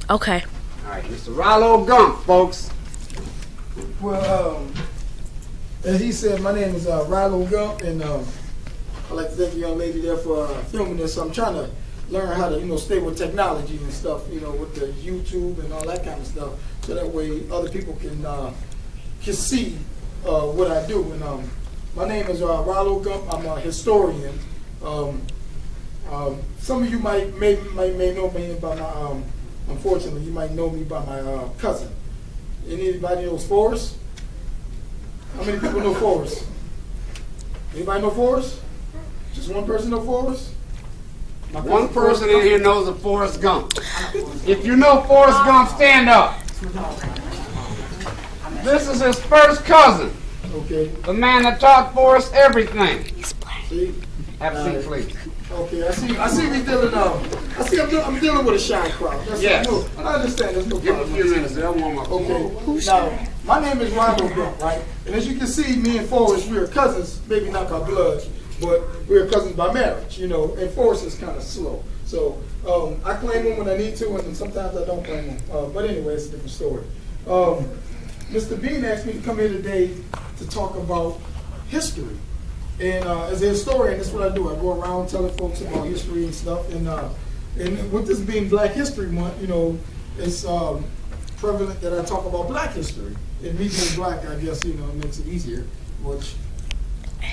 Okay. All right, Mr. Rylo Gump, folks. Well, as he said, my name is Rylo Gump, and I'd like to thank the young lady there for filming this. So I'm trying to learn how to, stay with technology and stuff, with the YouTube and all that kind of stuff, so that way other people can see what I do. And my name is Rylo Gump. I'm a historian. Some of you may know me by my, unfortunately, you might know me by my cousin. Anybody knows Forest? How many people know Forest? Anybody know Forest? Just one person know Forest? One person in here knows a Forest Gump. If you know Forest Gump, stand up. This is his first cousin. Okay. The man that taught Forrest everything. See? Have a seat, please. Okay, I see we dealing I'm dealing with a shy crowd. That's yes. I understand, there's no Give problem. him a few minutes, they'll warm up. Okay. Now, my name is Rylo Gump, right? And as you can see, me and Forrest, we are cousins, maybe not by blood, but we're cousins by marriage, and Forrest is kind of slow. So I claim him when I need to, and sometimes I don't claim him. But anyway, it's a different story. Mr. Beane asked me to come here today to talk about history. And as a historian, that's what I do. I go around telling folks about history and stuff. And with this being Black History Month, it's prevalent that I talk about Black history. And me being Black, I guess, it makes it easier. Which,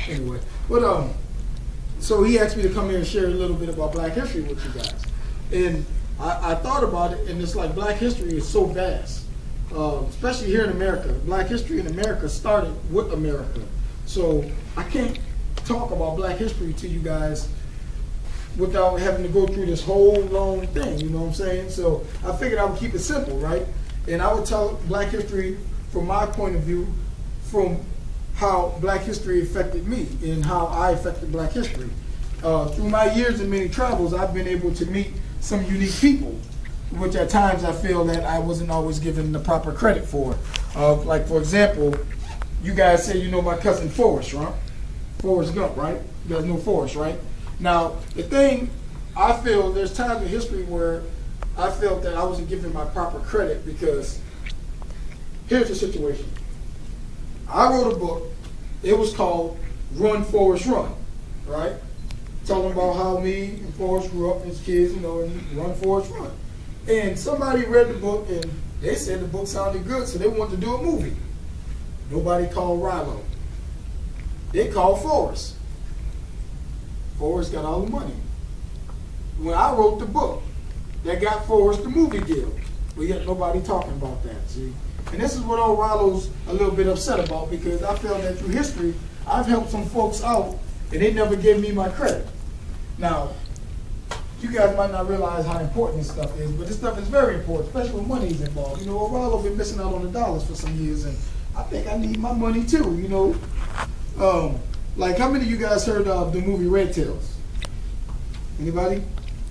anyway. But so he asked me to come here and share a little bit about Black history with you guys. And I thought about it, and it's like Black history is so vast. Especially here in America. Black history in America started with America. So I can't talk about Black history to you guys without having to go through this whole long thing, you know what I'm saying? So I figured I would keep it simple, right? And I would tell Black history from my point of view, from how Black history affected me and how I affected Black history. Through my years and many travels, I've been able to meet some unique people, which at times I feel that I wasn't always given the proper credit for. Like, for example, you guys say you know my cousin Forrest, right? Forest Gump, right? You guys know Forrest, right? Now, the thing, I feel there's times in history where I felt that I wasn't given my proper credit because here's the situation. I wrote a book. It was called Run, Forrest, Run, right? Talking about how me and Forrest grew up as kids, and Run, Forrest, Run. And somebody read the book, and they said the book sounded good, so they wanted to do a movie. Nobody called Rylo. They called Forrest. Forrest got all the money. When I wrote the book, that got Forrest the movie deal. But yet nobody talking about that, see? And this is what old Rylo's a little bit upset about, because I feel that through history, I've helped some folks out, and they never gave me my credit. Now, you guys might not realize how important this stuff is, but this stuff is very important, especially when money is involved. Rylo been missing out on the dollars for some years, and I think I need my money too, Like, how many of you guys heard of the movie Red Tails? Anybody?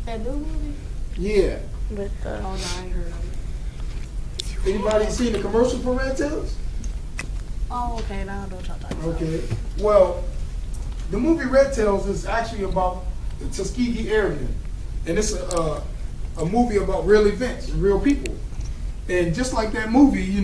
That new movie? Yeah. With oh no, I ain't heard of it. Anybody seen the commercial for Red Tails? Oh, okay, now I know what y'all talking about. Okay. Well, the movie Red Tails is actually about the Tuskegee Airmen. And it's a movie about real events and real people. And just like that movie,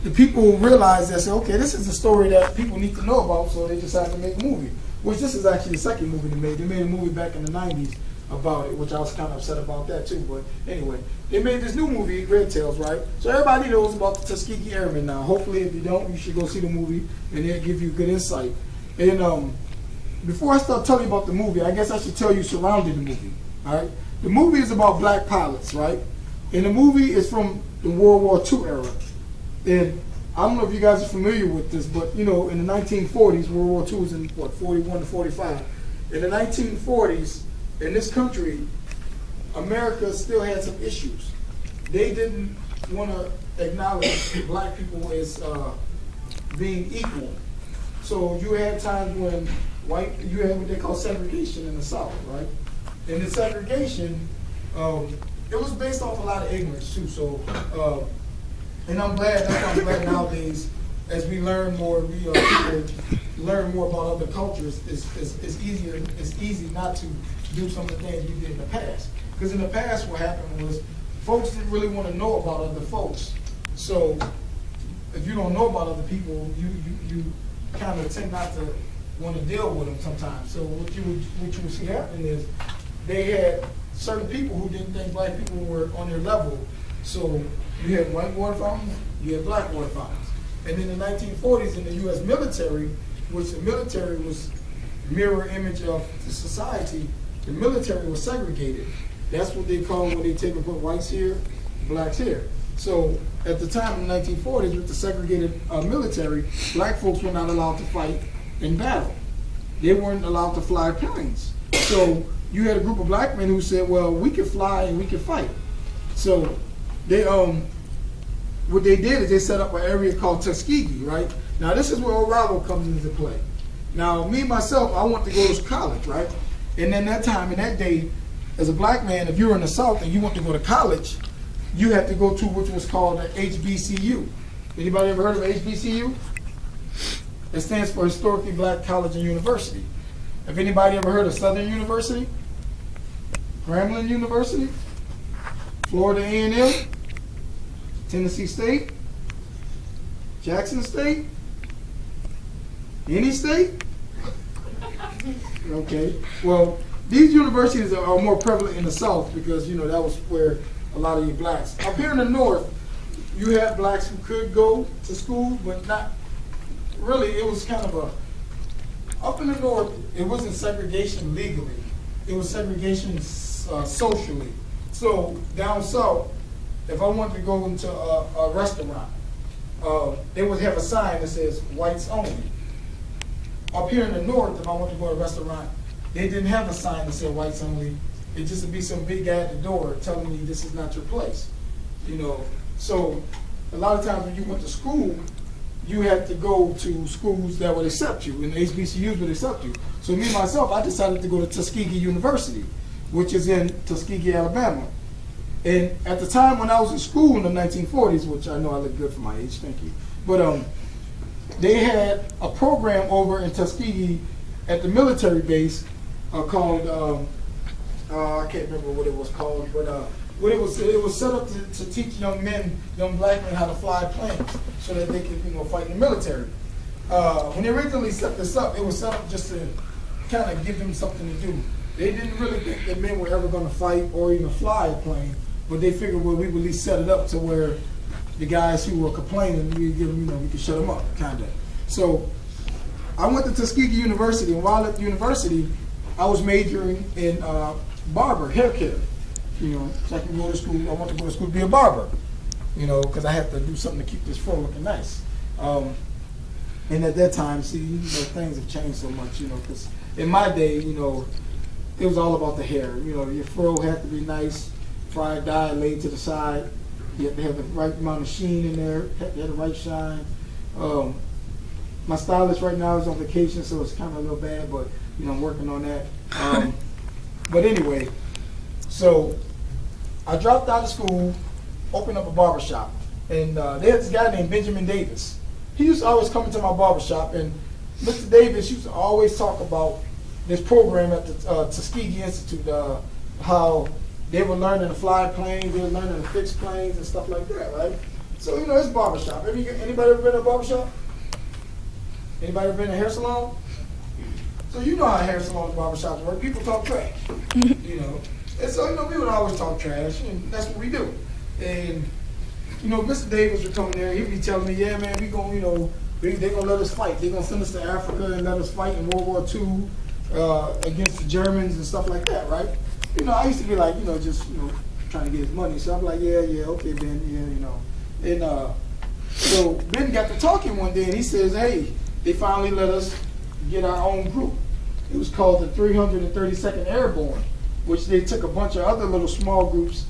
the people realized that, say, okay, this is a story that people need to know about, so they decided to make a movie. Which this is actually the second movie they made. They made a movie back in the 90s about it, which I was kind of upset about that too. But anyway, they made this new movie, Red Tails, right? So everybody knows about the Tuskegee Airmen now. Hopefully, if you don't, you should go see the movie, and it'll give you good insight. And before I start telling you about the movie, I guess I should tell you surrounding the movie, all right? The movie is about black pilots, right? And the movie is from the World War II era. And I don't know if you guys are familiar with this, but in the 1940s, World War II was in 41 to 45. In the 1940s, in this country, America still had some issues. They didn't want to acknowledge black people as being equal. So you had times when you had what they call segregation in the South, right? And the segregation, it was based off a lot of ignorance too. So. And I'm glad, that's why I'm glad nowadays, as we learn more, people learn more about other cultures, it's easy not to do some of the things we did in the past. Because in the past what happened was folks didn't really want to know about other folks. So if you don't know about other people, you kind of tend not to want to deal with them sometimes. So what you would see happening is they had certain people who didn't think black people were on their level. So you had white water fountains, you had black water fountains. And in the 1940s in the U.S. military, which the military was mirror image of the society, the military was segregated. That's what they call when they take and put whites here, blacks here. So at the time in the 1940s with the segregated military, black folks were not allowed to fight in battle. They weren't allowed to fly planes. So you had a group of black men who said, well, we can fly and we can fight. So they what they did is they set up an area called Tuskegee, right? Now this is where Rylo comes into play. Now me myself, I went to go to college, right? And then that time, in that day, as a black man, if you were in the South and you went to go to college, you had to go to which was called the HBCU. Anybody ever heard of HBCU? It stands for Historically Black College and University. Have anybody ever heard of Southern University? Grambling University? Florida A&M? Tennessee State? Jackson State? Any state? Okay. Well, these universities are more prevalent in the South because, you know, that was where a lot of you blacks. Up here in the North, you had blacks who could go to school, but not really. It was kind of a, up in the North, it wasn't segregation legally. It was segregation socially. So down South, if I wanted to go into a restaurant, they would have a sign that says whites only. Up here in the North, if I wanted to go to a restaurant, they didn't have a sign that said whites only. It just would be some big guy at the door telling you this is not your place. You know, so a lot of times when you went to school, you had to go to schools that would accept you, and HBCUs would accept you. So me, myself, I decided to go to Tuskegee University, which is in Tuskegee, Alabama. And at the time when I was in school in the 1940s, which I know I look good for my age, thank you, but they had a program over in Tuskegee at the military base called, I can't remember what it was called, but what it was set up to teach young men, young black men, how to fly planes so that they could, you know, fight in the military. When they originally set this up, it was set up just to kind of give them something to do. They didn't really think that men were ever going to fight or even fly a plane, but they figured, well, we would at least set it up to where the guys who were complaining, we give them, you know, we could shut them up, kind of. So I went to Tuskegee University, and while at the university, I was majoring in barber, hair care. You know, so I can go to school. I want to go to school to be a barber. You know, because I have to do something to keep this fro looking nice. And at that time, see, you know, things have changed so much. You know, because in my day, you know, it was all about the hair. You know, your fro had to be nice, fried dye laid to the side. You had to have the right amount of sheen in there. Had the right shine. My stylist right now is on vacation, so it's kind of a little bad, but you know, I'm working on that. But anyway, so I dropped out of school, opened up a barbershop, and they had this guy named Benjamin Davis. He used to always come into my barbershop, and Mr. Davis used to always talk about this program at the Tuskegee Institute, how they were learning to fly planes, they were learning to fix planes and stuff like that, right? So, you know, it's barbershop. Anybody ever been to a barbershop? Anybody ever been to a hair salon? So you know how hair salons and barbershops work. People talk trash, you know. And so, you know, we would always talk trash, and that's what we do. And, you know, Mr. Davis would come in there, he'd be telling me, yeah, man, we gonna, you know, they're gonna let us fight. They're gonna send us to Africa and let us fight in World War II against the Germans and stuff like that, right? You know, I used to be like, you know, just, you know, trying to get his money. So I'm like, yeah, okay, Ben, yeah, you know. And so Ben got to talking one day, and he says, hey, they finally let us get our own group. It was called the 332nd Airborne, which they took a bunch of other little small groups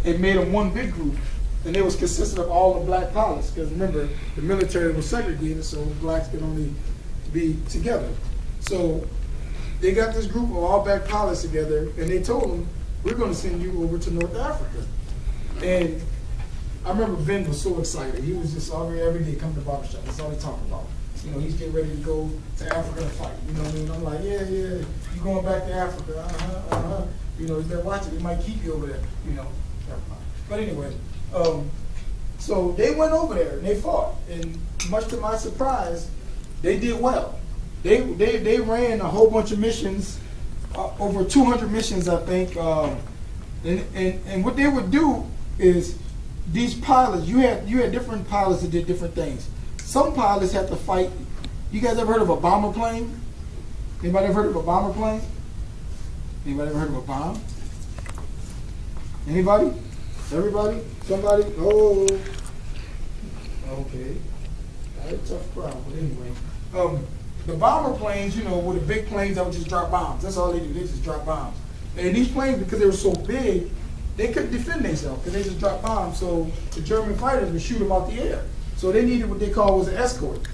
and made them one big group. And it was consisted of all the black pilots, because remember, the military was segregated, so blacks could only be together. So they got this group of all black pilots together, and they told them, we're going to send you over to North Africa. And I remember Ben was so excited. He was just every day coming to the barbershop. That's all he talked about. You know, he's getting ready to go to Africa to fight. You know what I mean? I'm like, yeah, you going back to Africa? You know, you better watch it. They might keep you over there. You know, never mind. But anyway, so they went over there and they fought, and much to my surprise, they did well. They ran a whole bunch of missions, over 200 missions, I think. And what they would do is these pilots. You had different pilots that did different things. Some pilots had to fight. You guys ever heard of a bomber plane? Anybody ever heard of a bomber plane? Anybody ever heard of a bomb? Anybody? Everybody? Somebody? Oh, okay. That's a tough crowd, but anyway. The bomber planes, you know, were the big planes that would just drop bombs. That's all they do. They just drop bombs. And these planes, because they were so big, they couldn't defend themselves because they just dropped bombs. So the German fighters would shoot them out the air. So they needed what they call was an escort.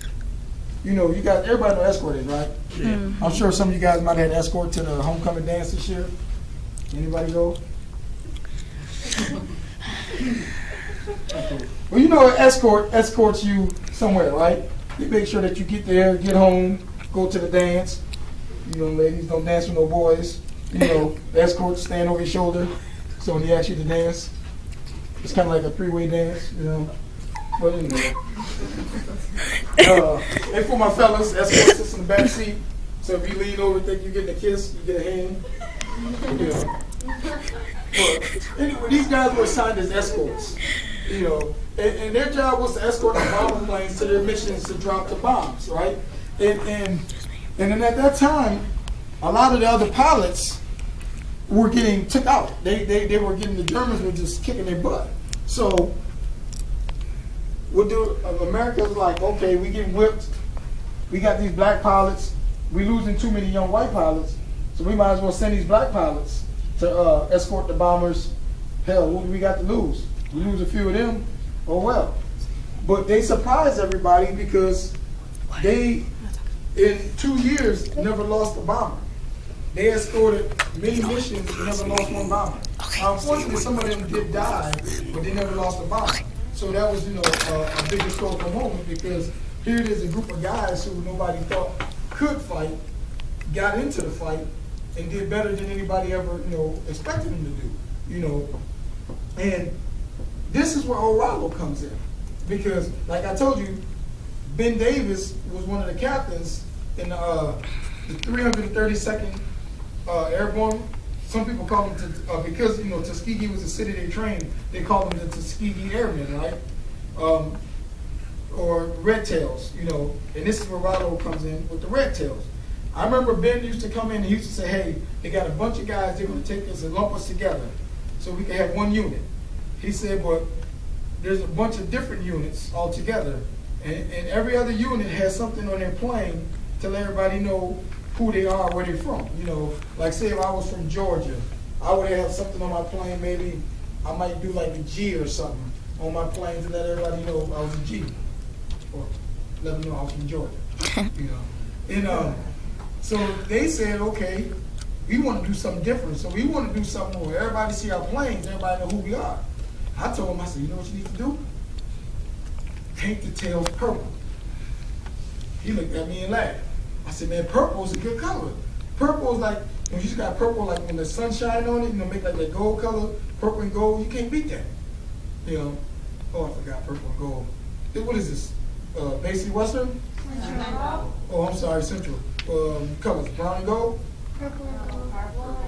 You know, you guys, everybody know escort is, right? Yeah. I'm sure some of you guys might have had an escort to the homecoming dance this year. Anybody go? Okay. Well, you know, an escort escorts you somewhere, right? They make sure that you get there, get home, go to the dance. You know, ladies, don't dance with no boys. You know, the escort stand over your shoulder. So when he asks you to dance, it's kind of like a three-way dance, you know. But anyway. And for my fellas, escort sits in the back seat. So if you lean over and think you're getting a kiss, you get a hand. Yeah. But anyway, these guys were assigned as escorts, you know, and their job was to escort the bomber planes to their missions to drop the bombs, right? And then at that time, a lot of the other pilots were getting took out. They were getting, the Germans were just kicking their butt. So America was like, okay, we getting whipped. We got these black pilots. We losing too many young white pilots. So we might as well send these black pilots to escort the bombers. Hell, what do we got to lose? We lose a few of them, oh well. But they surprised everybody because they, in 2 years, never lost a bomber. They escorted many missions and never lost one bomber. Unfortunately, some of them did die, but they never lost a bomber. So that was, you know, a big historical moment because here it is, a group of guys who nobody thought could fight, got into the fight, and did better than anybody ever, you know, expected them to do, you know. And this is where old Rylo comes in. Because, like I told you, Ben Davis was one of the captains in the 332nd Airborne. Some people call them, because, you know, Tuskegee was the city they trained, they called them the Tuskegee Airmen, right? Or Red Tails, you know. And this is where Rylo comes in with the Red Tails. I remember Ben used to come in and he used to say, hey, they got a bunch of guys, they're going to take us and lump us together so we can have one unit. He said, but there's a bunch of different units all together, and every other unit has something on their plane to let everybody know who they are, where they're from. You know, like say if I was from Georgia, I would have something on my plane, maybe I might do like a G or something on my plane to let everybody know I was a G, or let them know I was from Georgia, you know. And so they said, okay, we want to do something different. So we want to do something where everybody see our planes, everybody know who we are. I told him, I said, you know what you need to do? Paint the tails purple. He looked at me and laughed. I said, man, purple is a good color. Purple is like, when you just got purple, like when the sun shines on it, you know, make like that gold color, purple and gold, you can't beat that. You know, oh, I forgot purple and gold. What is this? Basic Western? Oh, I'm sorry, Central. Colors, brown and gold? Purple and gold.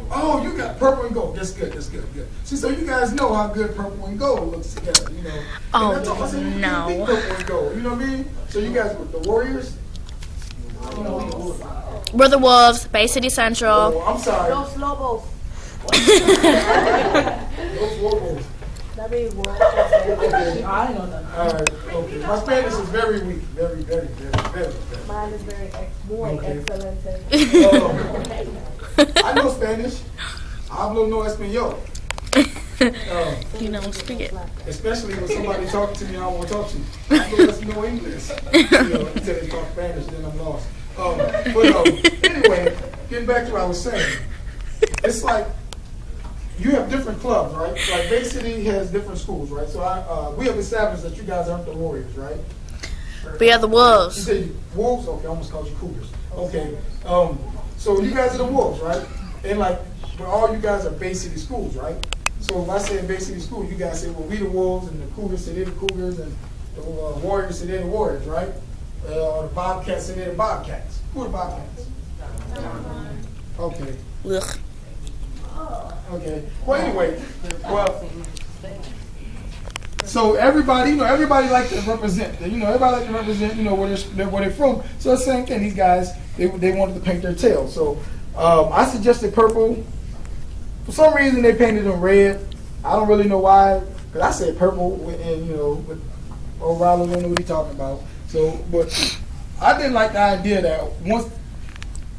Oh, you got purple and gold. That's good, good. See, so you guys know how good purple and gold looks together, you know. Oh, and that's all I said, you no. beat purple and gold, you know what I mean? So you guys with the Warriors? You know, We're the Wolves, Bay City Central. oh, I'm sorry. Los Lobos. Those Lobos. That means wolves. Okay. I know that. All right, okay. My Spanish is very weak. Very. Mine is muy Okay. excelente. I know Spanish. Hablo no español. You know, speak it. Especially when somebody talking to me, I don't want to talk to you. I know there's no English. You know, until they talk Spanish, then I'm lost. Anyway, getting back to what I was saying, it's like you have different clubs, right? Like Bay City has different schools, right? So we have established that you guys aren't the Warriors, right? We are the You Wolves. say Wolves? Okay, I almost called you Cougars. Okay, so you guys are the Wolves, right? And like, but all you guys are Bay City schools, right? So if I say in Bay City School, you guys say, well, we the Wolves, and the Cougars say they're the Cougars, and the Warriors say they're the Warriors, right? Or the Bobcats say they're the Bobcats. Who are the Bobcats? Okay. Ugh. Okay. Well, anyway, so everybody, everybody like to represent. Everybody like to represent, where they're from. So the same thing. These guys, they wanted to paint their tails. So I suggested purple. For some reason, they painted them red. I don't really know why. Cause I said purple, and with Rylo don't know what he's talking about. So, but I didn't like the idea that once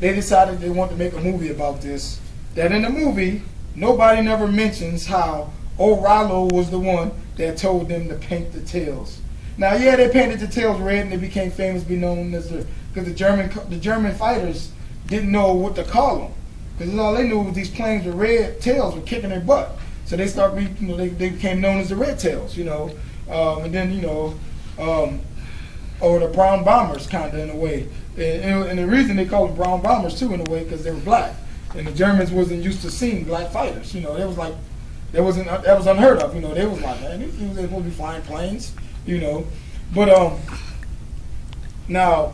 they decided they wanted to make a movie about this, that in the movie nobody never mentions how Rylo was the one that told them to paint the tails. Now, yeah, they painted the tails red and they became famous, known as because the German fighters didn't know what to call them, because all they knew was these planes with red tails were kicking their butt. So they they became known as the Red Tails, and then or the Brown Bombers, kind of in a way. And the reason they called them Brown Bombers too, in a way, because they were black, and the Germans wasn't used to seeing black fighters. It was like that was unheard of. They was like, man, they supposed to be flying planes, But now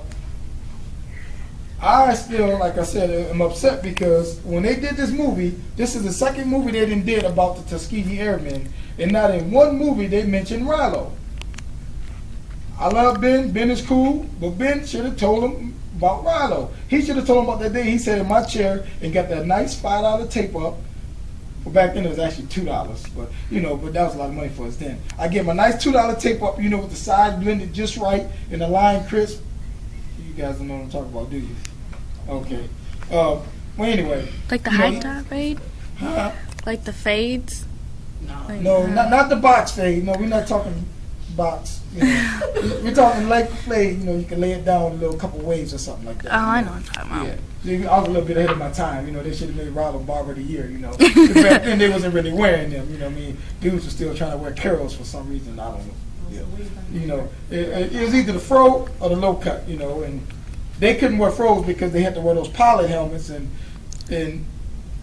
I still, like I said, am upset because when they did this movie, this is the second movie they did about the Tuskegee Airmen, and not in one movie they mentioned Rylo. I love Ben. Ben is cool, but Ben should have told him about Rylo. He should have told him about that day he sat in my chair and got that nice $5 tape up. Well, back then it was actually $2, but but that was a lot of money for us then. I get my nice $2 tape up, with the sides blended just right and the line crisp. You guys don't know what I'm talking about, do you? Okay. Well, anyway. Like the high top fade? Huh? Like the fades? No, not the box fade. No, we're not talking box. We're talking like fade. You can lay it down a couple waves or something like that. Oh, I know what I'm talking about. Yeah. I was a little bit ahead of my time. They should have made Rylo Barber of the Year. Because back then they wasn't really wearing them. Dudes were still trying to wear curls for some reason. I don't know. Yeah. It was either the fro or the low cut. And they couldn't wear fros because they had to wear those pilot helmets, and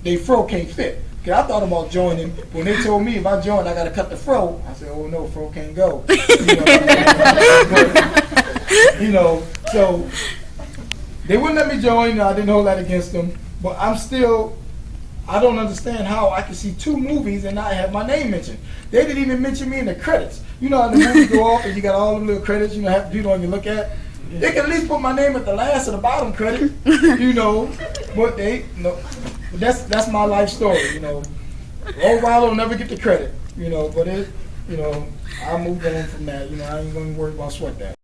they fro can't fit. Cause I thought about joining. When they told me if I joined, I got to cut the fro. I said, "Oh no, fro can't go." So they wouldn't let me join. I didn't hold that against them. But I don't understand how I can see two movies and not have my name mentioned. They didn't even mention me in the credits. How the movies go off and you got all the little credits. Have people on you look at. They can at least put my name at the last or the bottom credit. But that's my life story. Rylo will never get the credit. But I moved on from that. I ain't gonna worry about sweat that.